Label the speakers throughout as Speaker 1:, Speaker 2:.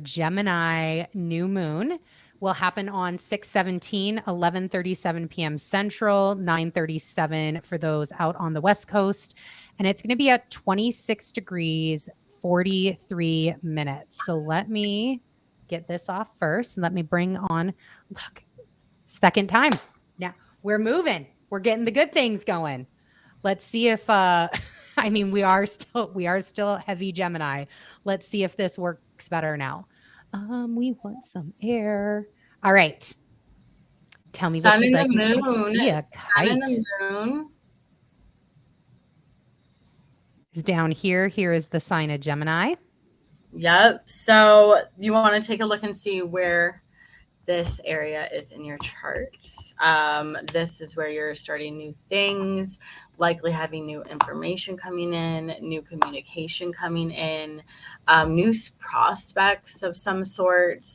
Speaker 1: Gemini new moon will happen on 6/17, 11:37 p.m. Central, 9:37 for those out on the West Coast. And it's going to be at 26 degrees, 43 minutes. So let me get this off first and let me bring on, look, second time. Now we're moving. We're getting the good things going. Let's see if, I mean, we are still heavy Gemini. Let's see if this works better now. We want some air. All right. Tell me what you'd like. I see a kite.
Speaker 2: Sun and the moon
Speaker 1: is down here. Here is the sign of Gemini.
Speaker 2: Yep. So you want to take a look and see where this area is in your chart. This is where you're starting new things, likely having new information coming in, new communication coming in, new prospects of some sort.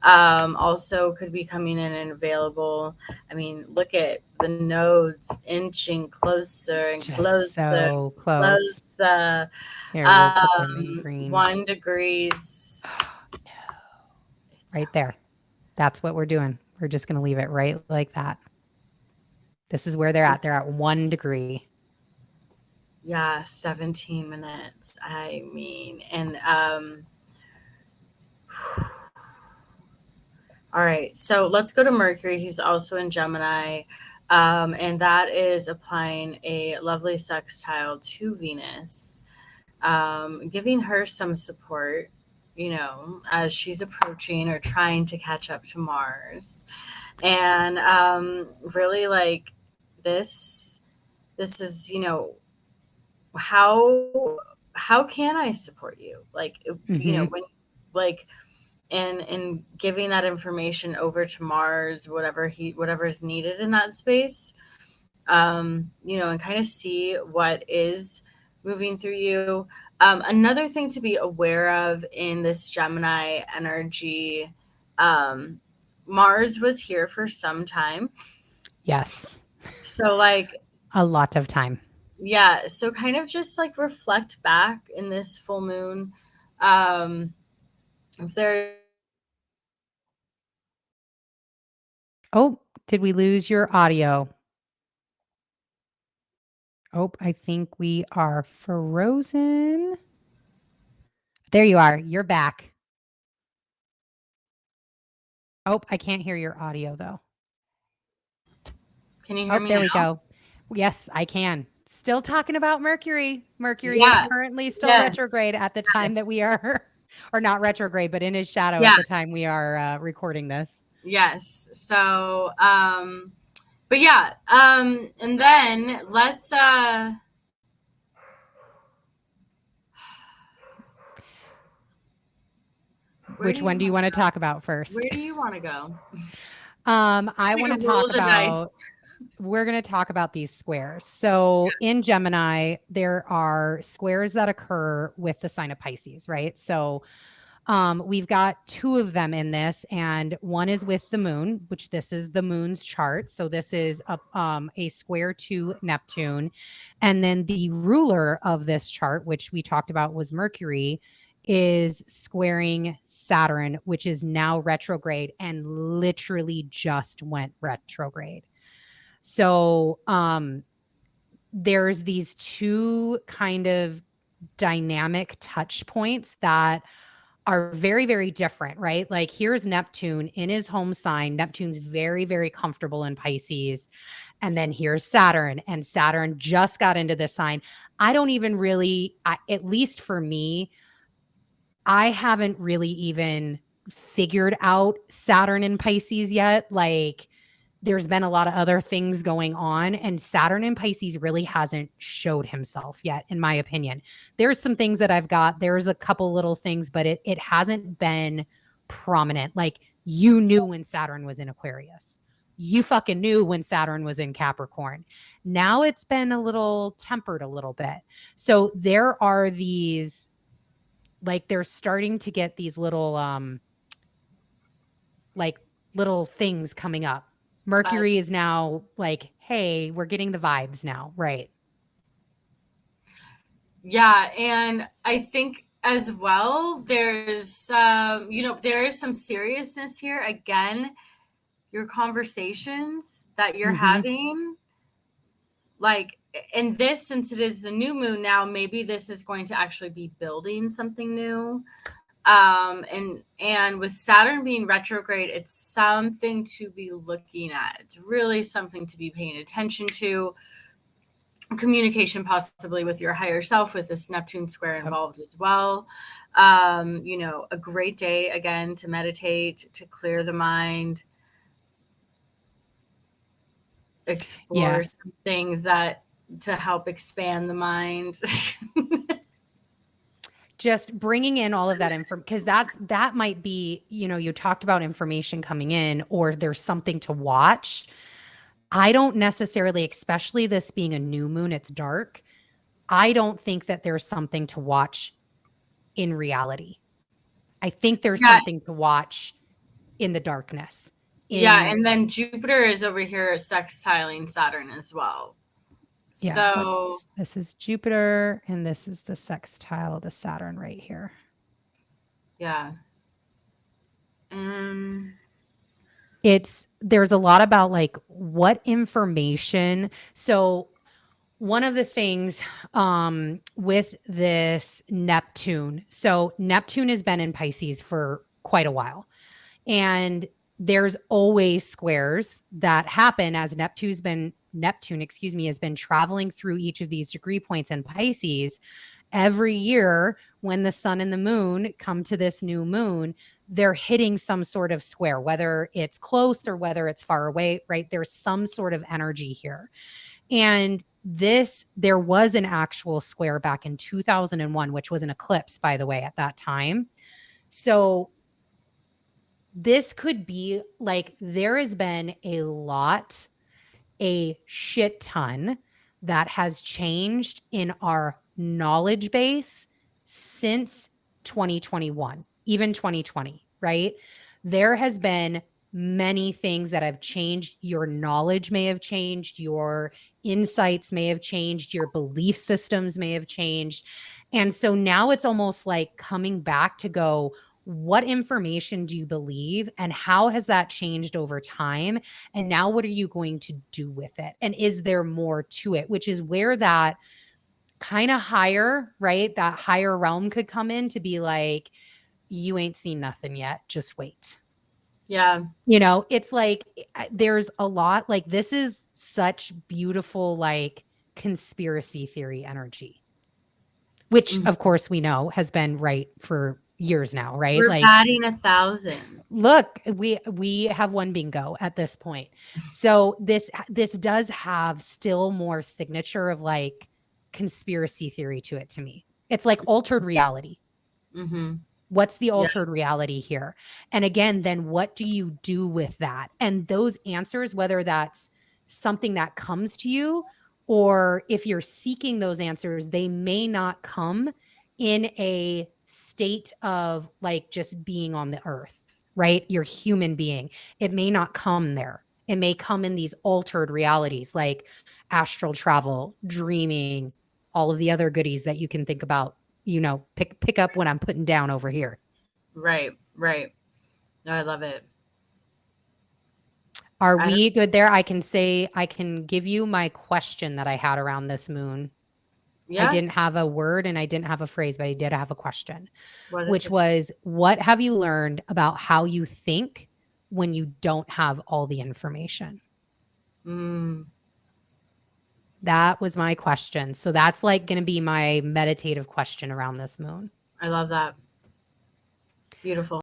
Speaker 2: Also could be coming in and available. I mean, look at the nodes inching closer and
Speaker 1: Just
Speaker 2: closer.
Speaker 1: so close.
Speaker 2: Closer.
Speaker 1: Here, we'll put them in green.
Speaker 2: 1 degrees.
Speaker 1: Oh, no. Right there. That's what we're doing. We're just going to leave it right like that. This is where they're at. They're at 1 degree.
Speaker 2: Yeah, 17 minutes. I mean, and all right. So let's go to Mercury. He's also in Gemini. And that is applying a lovely sextile to Venus, giving her some support, you know, as she's approaching or trying to catch up to Mars. And really like this is, you know, how can I support you? Like, you know, when like, and giving that information over to Mars, whatever's needed in that space, you know, and kind of see what is moving through you. Another thing to be aware of in this Gemini energy, Mars was here for some time.
Speaker 1: Yes.
Speaker 2: So like
Speaker 1: a lot of time.
Speaker 2: Yeah. So kind of just like reflect back in this full moon. If there.
Speaker 1: Oh, did we lose your audio? Oh, I think we are frozen. There you are. You're back. Oh, I can't hear your audio though.
Speaker 2: Can you hear me
Speaker 1: there
Speaker 2: now?
Speaker 1: we go. Yes, I can. Still talking about Mercury. Mercury is currently still retrograde at the time that we are, or not retrograde, but in his shadow at the time we are recording this.
Speaker 2: Yes. So, but yeah. And then let's,
Speaker 1: which one do you want to talk about first?
Speaker 2: Where do you want to go?
Speaker 1: I want to talk about, we're going to talk about these squares. So in Gemini, there are squares that occur with the sign of Pisces, right? So we've got 2 of them in this, and one is with the moon, which this is the moon's chart. So this is a square to Neptune. And then the ruler of this chart, which we talked about was Mercury, is squaring Saturn, which is now retrograde and literally just went retrograde. So there's these 2 kind of dynamic touch points that are very, very different, right? Like here's Neptune in his home sign. Neptune's very, very comfortable in Pisces. And then here's Saturn, and Saturn just got into this sign. I don't even really, at least for me, I haven't really even figured out Saturn in Pisces yet. Like there's been a lot of other things going on, and Saturn in Pisces really hasn't showed himself yet, in my opinion. There's some things that I've got. There's a couple little things, but it hasn't been prominent. Like you knew when Saturn was in Aquarius. You fucking knew when Saturn was in Capricorn. Now it's been a little tempered a little bit. So there are these, like they're starting to get these little, like little things coming up. Mercury is now like, hey, we're getting the vibes now, right?
Speaker 2: Yeah, and I think as well, there's, there is some seriousness here. Again, your conversations that you're having, like, and this, since it is the new moon now, maybe this is going to actually be building something new. And with Saturn being retrograde, it's something to be looking at. It's really something to be paying attention to. Communication possibly with your higher self, with this Neptune square involved as well. A great day again to meditate, to clear the mind, explore some things that to help expand the mind.
Speaker 1: Just bringing in all of that info, because that might be, you talked about information coming in, or there's something to watch. I don't necessarily, especially this being a new moon, it's dark. I don't think that there's something to watch in reality. I think there's something to watch in the darkness.
Speaker 2: And then Jupiter is over here sextiling Saturn as well.
Speaker 1: Yeah.
Speaker 2: So
Speaker 1: this is Jupiter, and this is the sextile to Saturn right here.
Speaker 2: Yeah.
Speaker 1: There's a lot about like what information. So one of the things with this Neptune, so Neptune has been in Pisces for quite a while, and there's always squares that happen as Neptune has been traveling through each of these degree points in Pisces. Every year when the sun and the moon come to this new moon, they're hitting some sort of square, whether it's close or whether it's far away, right? There's some sort of energy here. And there was an actual square back in 2001, which was an eclipse, by the way, at that time. So this could be like, there has been a shit ton that has changed in our knowledge base since 2021, even 2020, right? There has been many things that have changed. Your knowledge may have changed, your insights may have changed, your belief systems may have changed. And so now it's almost like coming back to go, what information do you believe, and how has that changed over time? And now what are you going to do with it? And is there more to it? Which is where that kind of higher, right? That higher realm could come in to be like, you ain't seen nothing yet. Just wait.
Speaker 2: Yeah.
Speaker 1: It's like, there's a lot, like, this is such beautiful, like, conspiracy theory energy, which of course we know has been right for years now, right?
Speaker 2: We're
Speaker 1: like
Speaker 2: batting 1,000.
Speaker 1: Look, we have one bingo at this point. So this does have still more signature of like conspiracy theory to it to me. It's like altered reality. What's the altered reality here? And again, then what do you do with that? And those answers, whether that's something that comes to you, or if you're seeking those answers, they may not come in a state of like just being on the earth, right? You're human being. It may not come there. It may come in these altered realities like astral travel, dreaming, all of the other goodies that you can think about, pick up when I'm putting down over here.
Speaker 2: Right. No, I love it.
Speaker 1: Are we good there? I can give you my question that I had around this moon. Yeah. I didn't have a word and I didn't have a phrase, but I did have a question, which was, what have you learned about how you think when you don't have all the information? That was my question. So that's like going to be my meditative question around this moon.
Speaker 2: I love that. Beautiful.